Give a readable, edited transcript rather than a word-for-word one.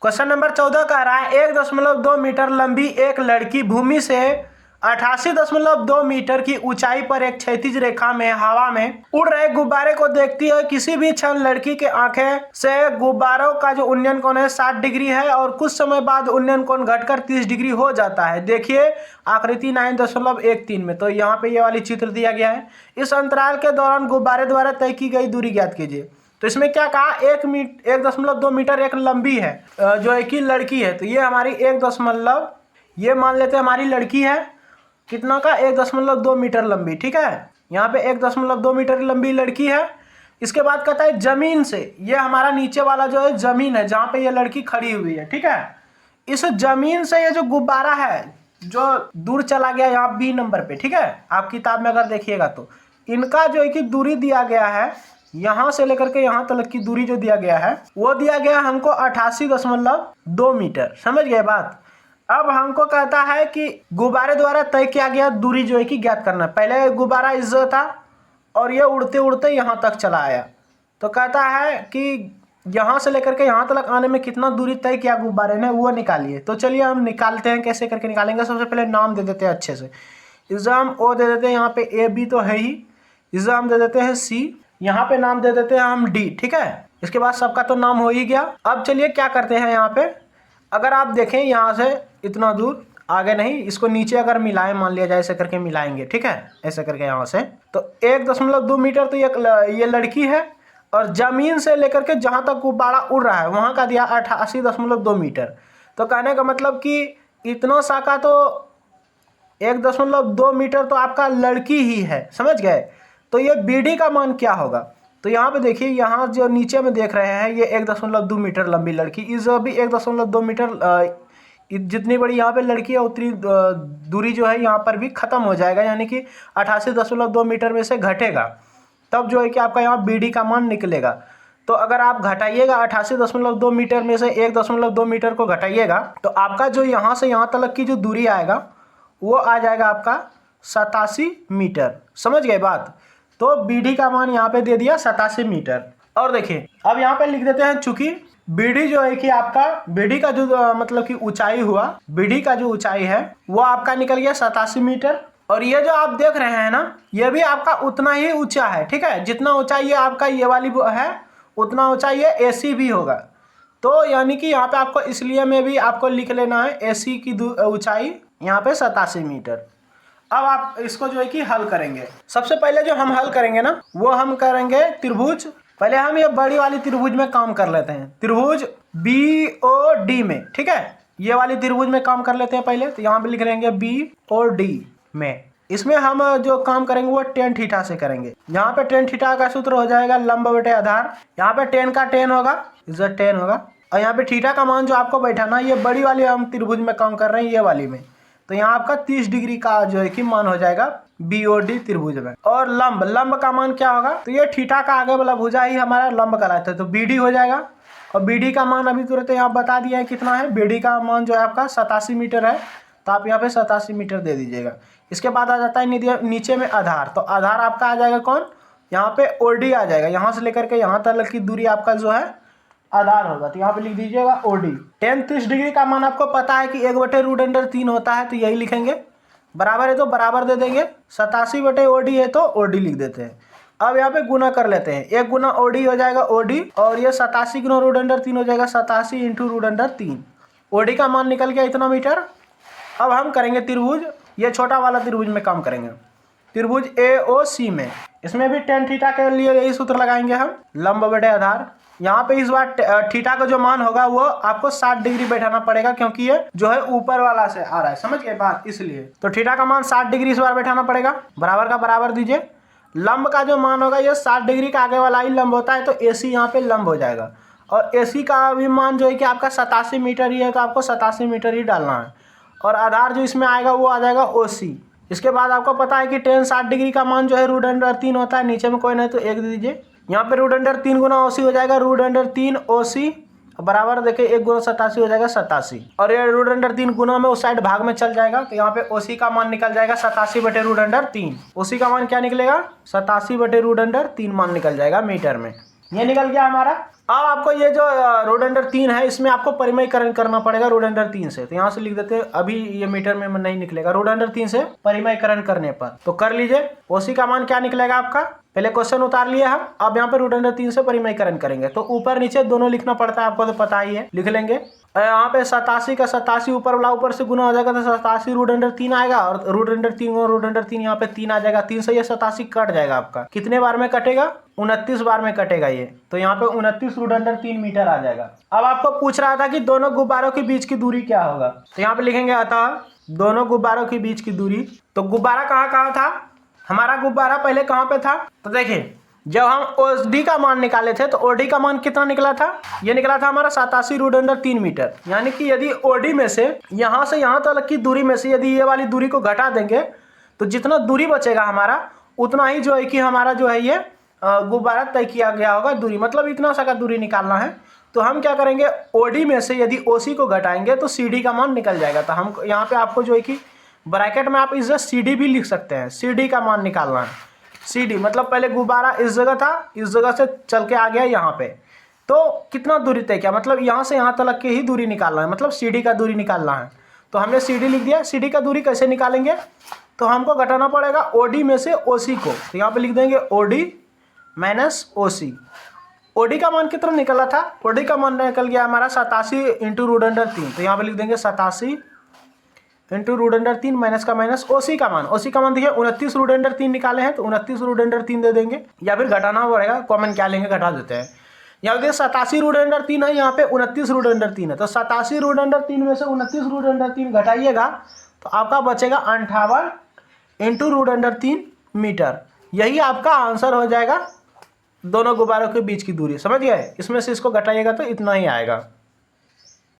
Question number 14 कह रहा है 1.2 मीटर लंबी एक लड़की भूमि से 88.2 मीटर की ऊंचाई पर एक क्षैतिज रेखा में हवा में उड़ रहे गुब्बारे को देखती है। किसी भी क्षण लड़की के आंखें से गुब्बारों का जो उन्नयन कोण है 60 डिग्री है और कुछ समय बाद उन्नयन कोण घटकर 30 डिग्री हो जाता है। देखिए आकृति 9.13 में। तो यहाँ पे ये वाली चित्र दिया गया है। इस अंतराल के दौरान गुब्बारे द्वारा तय की गई दूरी ज्ञात कीजिए। तो इसमें क्या कहा 1.2 मीटर एक लंबी है जो एक ही लड़की है। तो ये हमारी ये मान लेते हैं हमारी लड़की है कितना का 1.2 मीटर लंबी। ठीक है, यहाँ पे 1.2 मीटर लंबी लड़की है। इसके बाद कहता है जमीन से, ये हमारा नीचे वाला जो है जमीन है जहाँ पे ये लड़की खड़ी हुई है। ठीक है, इस जमीन से ये जो गुब्बारा है जो दूर चला गया यहाँ बी नंबर पे। ठीक है, आप किताब में अगर देखिएगा तो इनका जो एक दूरी दिया गया है यहाँ से लेकर के यहाँ तक की दूरी जो दिया गया है वो दिया गया हमको 88.2 मीटर। समझ गए बात। अब हमको कहता है कि गुब्बारे द्वारा तय किया गया दूरी जो है कि ज्ञात करना। पहले गुब्बारा इज्जत था और ये उड़ते उड़ते यहाँ तक चला आया। तो कहता है कि यहाँ से लेकर के यहाँ तक आने में कितना दूरी तय किया गुब्बारे ने वो निकालिए। तो चलिए हम निकालते हैं, कैसे करके निकालेंगे। सबसे पहले नाम दे देते हैं अच्छे से। एग्जाम ओ दे देते हैं, यहाँ पे ए बी तो है ही। एग्जाम दे देते हैं सी, यहाँ पे नाम दे देते हैं हम डी। ठीक है, इसके बाद सबका तो नाम हो ही गया। अब चलिए क्या करते हैं, यहाँ पे अगर आप देखें यहाँ से इतना दूर आगे नहीं, इसको नीचे अगर मिलाएं, मान लिया जाए ऐसे करके मिलाएंगे। ठीक है, ऐसे करके यहाँ से तो 1.2 मीटर तो ये लड़की है और जमीन से लेकर के जहाँ तक गुब्बारा उड़ रहा है वहाँ का दिया 88.2 मीटर। तो कहने का मतलब कि इतना सा का तो 1.2 मीटर तो आपका लड़की ही है। समझ गए। तो ये BD का मान क्या होगा। तो यहाँ पे देखिए, यहाँ जो नीचे में देख रहे हैं ये 1.2 मीटर लंबी लड़की, इस भी 1.2 मीटर जितनी बड़ी यहाँ पे लड़की है उतनी दूरी जो है यहाँ पर भी खत्म हो जाएगा, यानी कि 88.2 मीटर में से घटेगा। तब जो है कि आपका यहाँ BD का मान निकलेगा। तो अगर आप घटाइएगा 88.2 मीटर में से 1.2 मीटर को घटाइएगा तो आपका जो यहाँ से यहाँ तक की जो दूरी आएगा वो आ जाएगा आपका 87 मीटर। समझ गए बात। तो BD का मान यहाँ पे दे दिया 87 मीटर। और देखिए अब यहाँ पे लिख देते हैं, चूंकि BD जो है कि आपका BD का जो मतलब कि ऊंचाई हुआ, BD का जो ऊंचाई है वो आपका निकल गया 87 मीटर। और ये जो आप देख रहे हैं ना ये भी आपका उतना ही ऊंचा है। ठीक है, जितना ऊंचाई है आपका ये वाली है उतना ऊंचाई है AC भी होगा। तो यानी कि यहाँ पे आपको इसलिए में भी आपको लिख लेना है AC की ऊंचाई यहाँ पे 87 मीटर। अब आप इसको जो है कि हल करेंगे। सबसे पहले जो हम हल करेंगे ना वो हम करेंगे त्रिभुज। पहले हम ये बड़ी वाली त्रिभुज में काम कर लेते हैं, त्रिभुज BOD में। ठीक है, ये वाली त्रिभुज में काम कर लेते हैं पहले। तो यहाँ पे लिख लेंगे BOD में। इसमें हम जो काम करेंगे वो tan थीटा से करेंगे। यहाँ पे tan थीटा का सूत्र हो जाएगा लंब बटे आधार। यहाँ पे tan का tan होगा, इज्जत tan होगा। और यहाँ पे थीटा का मान जो आपको बैठाना, ये बड़ी वाली हम त्रिभुज में काम कर रहे हैं ये वाली में। तो यहाँ आपका 30 डिग्री का जो है कि मान हो जाएगा BOD त्रिभुज में। और लंब का मान क्या होगा, तो ये थीटा का आगे वाला भुजा ही हमारा लंब कहलाता है। तो BD हो जाएगा। और BD का मान अभी तुरंत यहाँ बता दिया है कितना है। BD का मान जो है आपका 87 मीटर है। तो आप यहाँ पे 87 मीटर दे दीजिएगा। इसके बाद आ जाता है नीचे में आधार। तो आधार आपका आ जाएगा कौन, यहाँ पे OD आ जाएगा। यहाँ से लेकर के यहाँ तक की दूरी आपका जो है आधार होगा। तो यहाँ पे लिख दीजिएगा OD। tan 30 डिग्री का मान आपको पता है कि 1/√3 होता है। तो यही लिखेंगे। बराबर है तो बराबर दे देंगे। 87/OD है तो OD लिख देते हैं। अब यहाँ पे गुना कर लेते हैं। 1 गुना OD हो जाएगा OD और ये 87 गुना √3 हो जाएगा 87 × √3। OD का मान निकल गया इतना मीटर। अब हम करेंगे त्रिभुज, ये छोटा वाला त्रिभुज में काम करेंगे, त्रिभुज AOC में। इसमें भी tan थीटा के लिए यही सूत्र लगाएंगे हम, लंब बटे आधार। यहाँ पे इस बार थीटा का जो मान होगा वो आपको 60 डिग्री बैठाना पड़ेगा क्योंकि ये जो है ऊपर वाला से आ रहा है। समझ गए बात, इसलिए तो थीटा का मान 60 डिग्री इस बार बैठाना पड़ेगा। बराबर का बराबर दीजिए। लंब का जो मान होगा ये 60 डिग्री का आगे वाला ही लंब होता है। तो AC यहाँ पे लंब हो जाएगा। और AC का भी मान जो है कि आपका 87 मीटर ही है। तो आपको 87 मीटर ही डालना है। और आधार जो इसमें आएगा वो आ जाएगा OC। इसके बाद आपको पता है कि tan 60 डिग्री का मान जो है √3 होता है। नीचे में कोई नहीं तो 1 दे दीजिए। यहाँ पे √3 गुना OC हो जाएगा √3 OC बराबर देखिए 1 गुना 87 हो जाएगा 87। और ये √3 गुना में उस साइड भाग में चल जाएगा। तो यहाँ पे OC का मान निकल जाएगा 87/√3। OC का मान क्या निकलेगा 87/√3 मान निकल जाएगा मीटर में। ये निकल गया हमारा। अब आपको ये जो रोड अंडर 3 है इसमें आपको परिमयकरण करना पड़ेगा रोड अंडर 3 से। तो यहाँ से लिख देते हैं, अभी ये मीटर में नहीं निकलेगा, रोड अंडर 3 से परिमयकरण करने पर। तो कर लीजिए, ओसी का मान क्या निकलेगा आपका, पहले क्वेश्चन उतार लिए हम, अब यहाँ पे रोड अंडर 3 से परिमयकरण करेंगे। तो ऊपर नीचे दोनों लिखना पड़ता है, आपको तो पता ही है, लिख लेंगे। यहाँ पे 87 का 87 ऊपर वाला ऊपर से गुना हो जाएगा तो 87 रूट अंडर 3 आएगा, और रूट अंडर 3 और रूट अंडर 3 यहाँ पे 3 आ जाएगा। 3 से ये 87 कट जाएगा आपका, कितने बार में कटेगा, 29 बार में कटेगा ये। तो यहाँ पे 29 रूट अंडर 3 मीटर आ जाएगा। अब आपको पूछ रहा था कि दोनों गुब्बारों के बीच की दूरी क्या होगा, तो यहाँ पे लिखेंगे अतः दोनों गुब्बारों के बीच की दूरी। तो गुब्बारा कहाँ था, हमारा गुब्बारा पहले कहाँ पे था, तो देखिए जब हम ओडी का मान निकाले थे तो ओडी का मान कितना निकला था, ये निकला था हमारा 87 रूट अंडर 3 मीटर। यानी कि यदि ओडी में से यहाँ तक की दूरी में से यदि ये वाली दूरी को घटा देंगे तो जितना दूरी बचेगा हमारा उतना ही जो है कि हमारा जो है ये गुब्बारा तय किया गया होगा दूरी, मतलब इतना सा का दूरी निकालना है। तो हम क्या करेंगे, ओडी में से यदि ओसी को घटाएंगे तो सीडी का मान निकल जाएगा। तो हम यहाँ पे आपको जो है कि ब्रैकेट में आप इस सीडी भी लिख सकते हैं, सीडी का मान निकालना है। सीडी मतलब पहले गुब्बारा इस जगह था, इस जगह से चल के आ गया यहाँ पे, तो कितना दूरी तय किया, मतलब यहाँ से यहाँ तक के ही दूरी निकालना है, मतलब सीडी का दूरी निकालना है। तो हमने सीडी लिख दिया। सीडी का दूरी कैसे निकालेंगे, तो हमको घटाना पड़ेगा ओडी में से ओसी को। तो यहाँ पे लिख देंगे ओडी माइनस ओसी। ओडी का मान कितना निकला था, ओडी का मान निकल गया हमारा 87 इंटू रूट अंडर 3। तो यहाँ पे लिख देंगे 87 इंटू रूट अंडर 3 माइनस का माइनस ओसी का मान। ओसी का मान देखिए 29 रूट अंडर 3 निकाले हैं, तो 29 रूट अंडर 3 दे देंगे, या फिर घटाना पड़ेगा, कॉमन क्या लेंगे घटा देते हैं। यहाँ देखिए 87 रूट अंडर 3 है, यहाँ पे 29 रूट अंडर 3 है। तो 87 रूट अंडर 3 में से 29 रूट अंडर 3 घटाइएगा तो आपका बचेगा 58 इंटू रूट अंडर 3 मीटर। यही आपका आंसर हो जाएगा दोनों गुब्बारों के बीच की दूरी। समझ गए, इसमें से इसको घटाइएगा तो इतना ही आएगा।